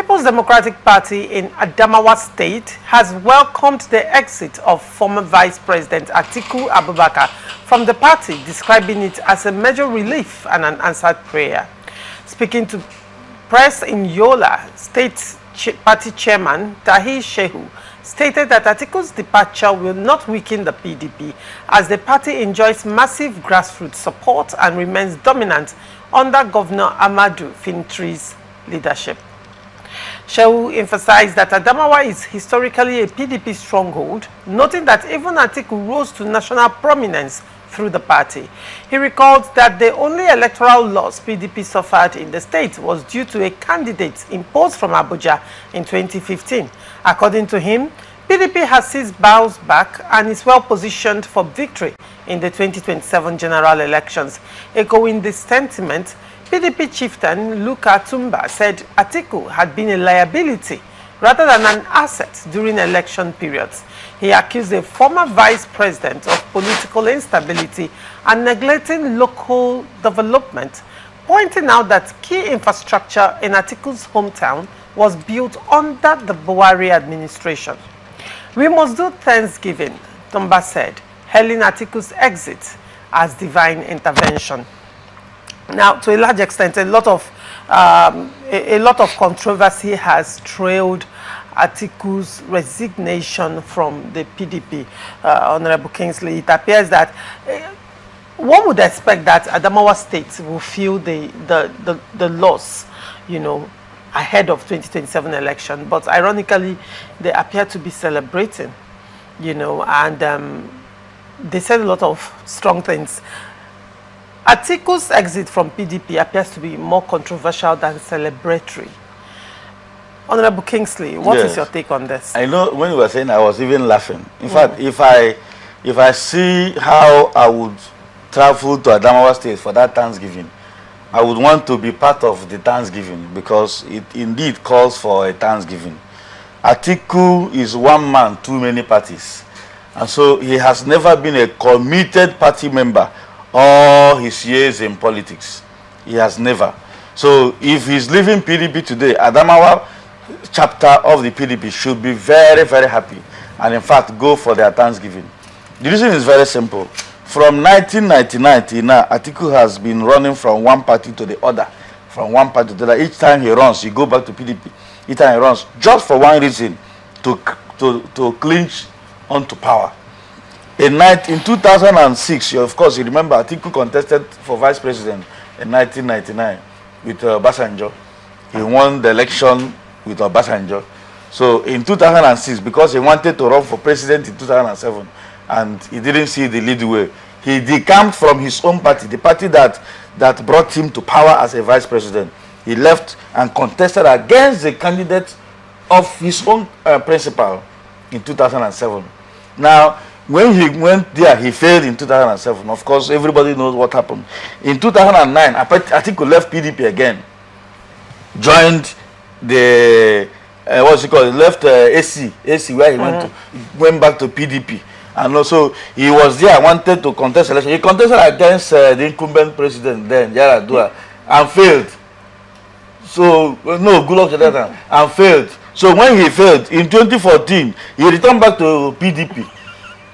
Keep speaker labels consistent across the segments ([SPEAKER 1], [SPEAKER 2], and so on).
[SPEAKER 1] People's Democratic Party in Adamawa State has welcomed the exit of former Vice President Atiku Abubakar from the party, describing it as a major relief and an answered prayer. Speaking to press in Yola, State Party Chairman Tahir Shehu stated that Atiku's departure will not weaken the PDP as the party enjoys massive grassroots support and remains dominant under Governor Ahmadu Fintri's leadership. Shehu emphasized that Adamawa is historically a PDP stronghold, noting that even Atiku rose to national prominence through the party. He recalled that the only electoral loss PDP suffered in the state was due to a candidate imposed from Abuja in 2015. According to him, PDP has since bounced back and is well positioned for victory in the 2027 general elections. Echoing this sentiment, PDP chieftain Luka Tumba said Atiku had been a liability rather than an asset during election periods. He accused the former vice president of political instability and neglecting local development, pointing out that key infrastructure in Atiku's hometown was built under the Buhari administration. We must do Thanksgiving, Tumba said, hailing Atiku's exit as divine intervention. Now, to a large extent, a lot of controversy has trailed Atiku's resignation from the PDP, Honorable Kingsley. It appears that one would expect that Adamawa State will feel the loss, you know, ahead of 2027 election. But ironically, they appear to be celebrating, you know, and they said a lot of strong things. Atiku's exit from PDP appears to be more controversial than celebratory. Honorable Kingsley, what is your take on this?
[SPEAKER 2] I know when you were saying, I was even laughing. In fact, if I see how I would travel to Adamawa State for that Thanksgiving, I would want to be part of the Thanksgiving because it indeed calls for a Thanksgiving. Atiku is one man, too many parties. And so he has never been a committed party member all his years in politics. He has never. So if he's leaving PDP today, Adamawa chapter of the PDP should be very, very happy and in fact go for their Thanksgiving. The reason is very simple. From 1999 till now, Atiku has been running from one party to the other. From one party to the other. Each time he runs, he goes back to PDP. Each time he runs, just for one reason, to clinch onto power. In 2006, of course, you remember Atiku contested for vice president in 1999 with Obasanjo. He won the election with Obasanjo. So in 2006, because he wanted to run for president in 2007, and he didn't see the lead way, he decamped from his own party, the party that brought him to power as a vice president. He left and contested against the candidate of his own principal in 2007. Now, when he went there, he failed in 2007. Of course, everybody knows what happened. In 2009, Atiku left PDP again, joined the, what's it called, left AC where he went back to PDP. And also, he was there, wanted to contest election. He contested against the incumbent president then, Yaradua, and failed. So, no, good luck to that time, and failed. So when he failed, in 2014, he returned back to PDP.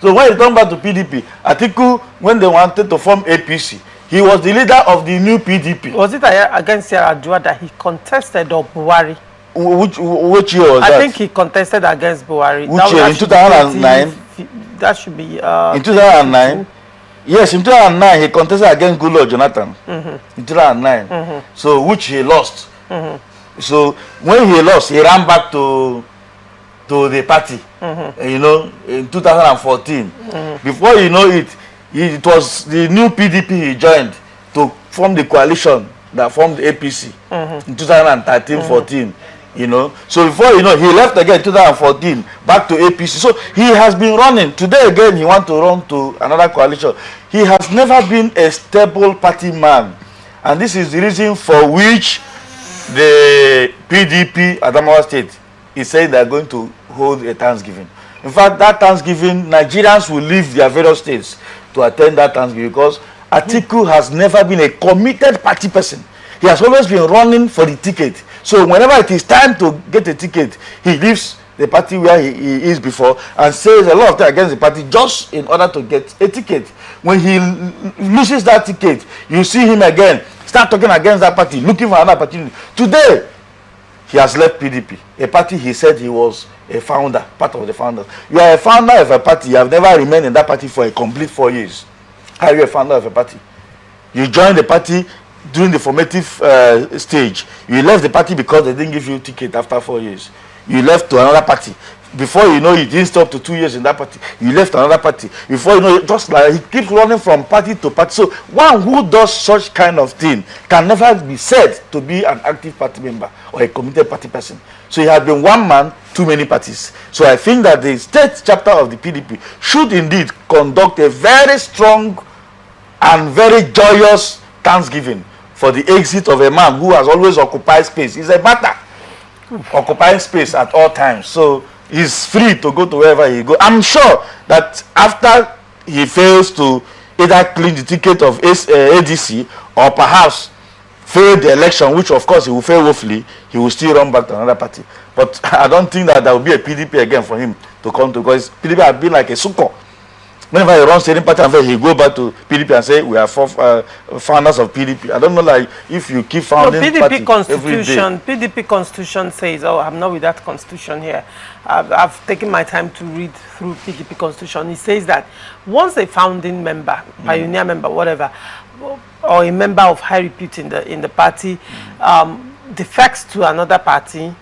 [SPEAKER 2] So when he returned back to PDP, Atiku, when they wanted to form APC, he was the leader of the new PDP.
[SPEAKER 1] Was it against Yaradua that he contested or Buhari?
[SPEAKER 2] Which year was that?
[SPEAKER 1] I think he contested against Buhari.
[SPEAKER 2] Which year? In 2009?
[SPEAKER 1] That should be...
[SPEAKER 2] in 2009? Yes, in 2009, he contested against Goodluck Jonathan. In 2009. So, which he lost. So, when he lost, he ran back to the party, you know, in 2014. Before you know it, it was the new PDP he joined to form the coalition that formed the APC in 2013-14. You know, so before you know, he left again in 2014 back to APC. So he has been running. Today again, he wants to run to another coalition. He has never been a stable party man, and this is the reason for which the PDP Adamawa State is saying they are going to hold a Thanksgiving. In fact, that Thanksgiving, Nigerians will leave their various states to attend that Thanksgiving because Atiku has never been a committed party person. He has always been running for the ticket So whenever it is time to get a ticket, he leaves the party where he is before and says a lot of things against the party just in order to get a ticket. When he loses that ticket, you see him again start talking against that party, looking for another opportunity. Today, he has left PDP, a party he said he was a founder, part of the founders. You are a founder of a party. You have never remained in that party for a complete 4 years. How are you a founder of a party? You joined the party during the formative stage. You left the party because they didn't give you a ticket after 4 years. You left to another party. Before you know, you didn't stop to 2 years in that party. You left another party. Before you know, just like he keeps running from party to party. So one who does such kind of thing can never be said to be an active party member or a committed party person. So he has been one man, too many parties. So I think that the state chapter of the PDP should indeed conduct a very strong and very joyous thanksgiving for the exit of a man who has always occupied space. He's a matter occupying space at all times. So he's free to go to wherever he goes. I'm sure that after he fails to either clean the ticket of ADC or perhaps fail the election, which of course he will fail woefully, he will still run back to another party. But I don't think that there will be a PDP again for him to come to, because PDP has been like a sucker. Whenever he runs any party, he go back to PDP and say, we are founders of PDP. I don't know, like, if you keep founding
[SPEAKER 1] PDP constitution, PDP constitution says, oh, I'm not with that constitution here. I've taken my time to read through PDP constitution. It says that once a founding member, pioneer member, whatever, or a member of high repute in the party defects to another party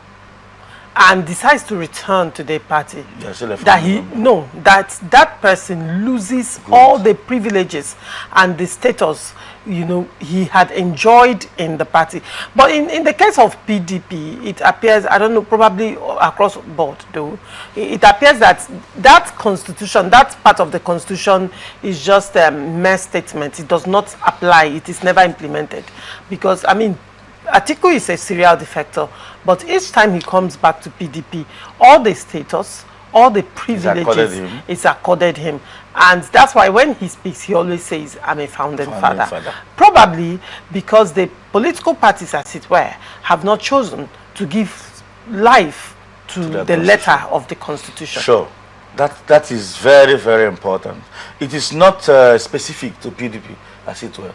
[SPEAKER 1] and decides to return to the party, that person loses all the privileges and the status, you know, he had enjoyed in the party. But in the case of PDP, it appears, I don't know, probably across board though, it appears that that constitution, that part of the constitution is just a mere statement. It does not apply. It is never implemented, because I mean, Atiku is a serial defector, but each time he comes back to PDP, all the status, all the privileges is accorded him. And that's why when he speaks, he always says, I'm a founding father. Probably because the political parties, as it were, have not chosen to give life to the letter of the Constitution.
[SPEAKER 2] Sure. That is very, very important. It is not specific to PDP, as it were.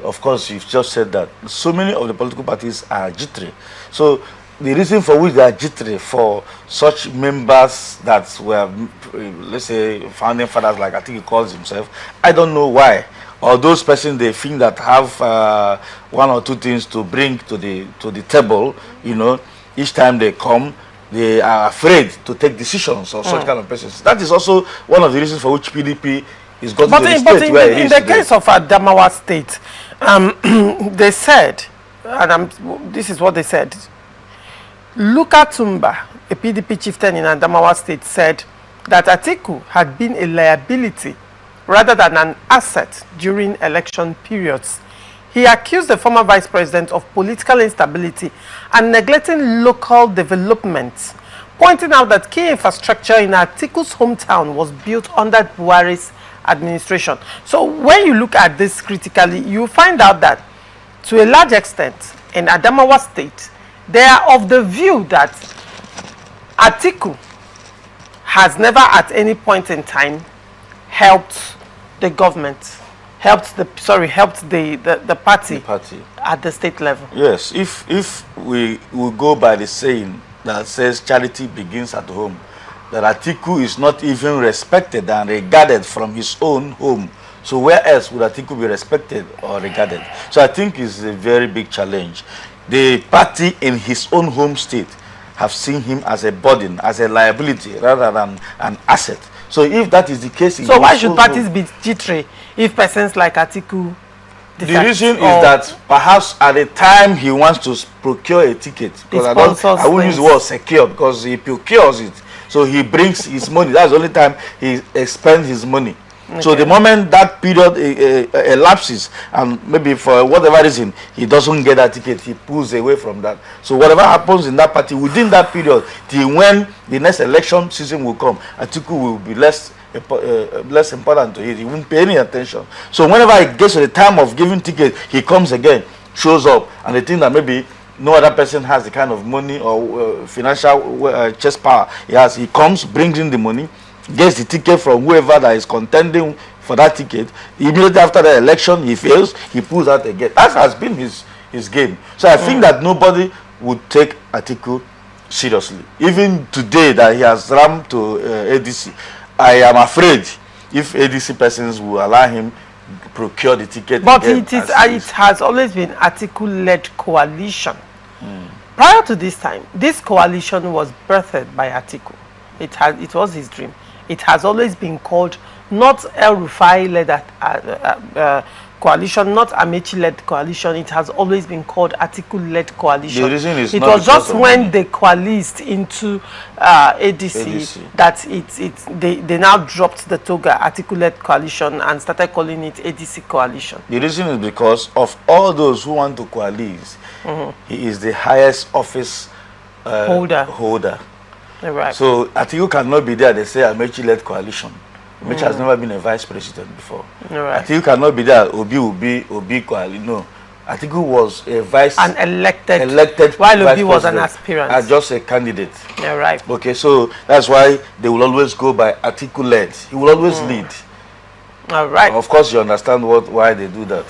[SPEAKER 2] Of course, you've just said that so many of the political parties are jittery. So the reason for which they are jittery for such members that were, let's say, founding fathers, like I think he calls himself, I don't know why. Or those persons they think that have one or two things to bring to the table, you know, each time they come, they are afraid to take decisions or such kind of persons. That is also one of the reasons for which PDP is got to the state where it is.
[SPEAKER 1] In the case of Adamawa State, they said, and this is what they said, Luka Tumba, a PDP chieftain in Adamawa State, said that Atiku had been a liability rather than an asset during election periods. He accused the former vice president of political instability and neglecting local development, pointing out that key infrastructure in Atiku's hometown was built under Buhari's administration. So when you look at this critically, you find out that to a large extent in Adamawa State, they are of the view that Atiku has never at any point in time helped the government, helped the party at the state level.
[SPEAKER 2] Yes, if we go by the saying that says charity begins at home, that Atiku is not even respected and regarded from his own home. So where else would Atiku be respected or regarded? So I think it's a very big challenge. The party in his own home state have seen him as a burden, as a liability, rather than an asset. So if that is the case...
[SPEAKER 1] So why should parties be jittery if persons like Atiku...
[SPEAKER 2] The reason is that perhaps at the time he wants to procure a ticket, because I won't use the word secure, because he procures it. So he brings his money. That's the only time he expends his money. Okay. So the moment that period elapses, and maybe for whatever reason he doesn't get that ticket, he pulls away from that. So whatever happens in that party within that period, till when the next election season will come, Atiku will be less important to it. He won't pay any attention. So whenever it gets to the time of giving ticket, he comes again, shows up, and they think that maybe no other person has the kind of money or financial chest power he has. He comes, brings in the money, gets the ticket from whoever that is contending for that ticket. Immediately after the election, he fails, he pulls out again. That has been his game. So I think that nobody would take Atiku seriously. Even today that he has rammed to ADC, I am afraid if ADC persons will allow him procure the ticket.
[SPEAKER 1] But it has always been Atiku-led coalition. Prior to this time, this coalition was birthed by Atiku. It was his dream. It has always been called not El Rufai-led coalition, not Amechi-led coalition. It has always been called Atiku-led coalition.
[SPEAKER 2] The reason is
[SPEAKER 1] it was just when they coalesced into ADC that they now dropped the toga Atiku-led coalition and started calling it ADC coalition.
[SPEAKER 2] The reason is because of all those who want to coalesce, he is the highest office holder.
[SPEAKER 1] Right.
[SPEAKER 2] So Atiku cannot be there. They say Amechi-led coalition, which has never been a vice president before.
[SPEAKER 1] Right.
[SPEAKER 2] Atiku cannot be there. Obi coalition. No, Atiku was a elected
[SPEAKER 1] while Obi was an aspirant.
[SPEAKER 2] Just a candidate.
[SPEAKER 1] Yeah, right.
[SPEAKER 2] Okay, so that's why they will always go by Atiku-led. He will always lead.
[SPEAKER 1] All right.
[SPEAKER 2] Of course, you understand why they do that.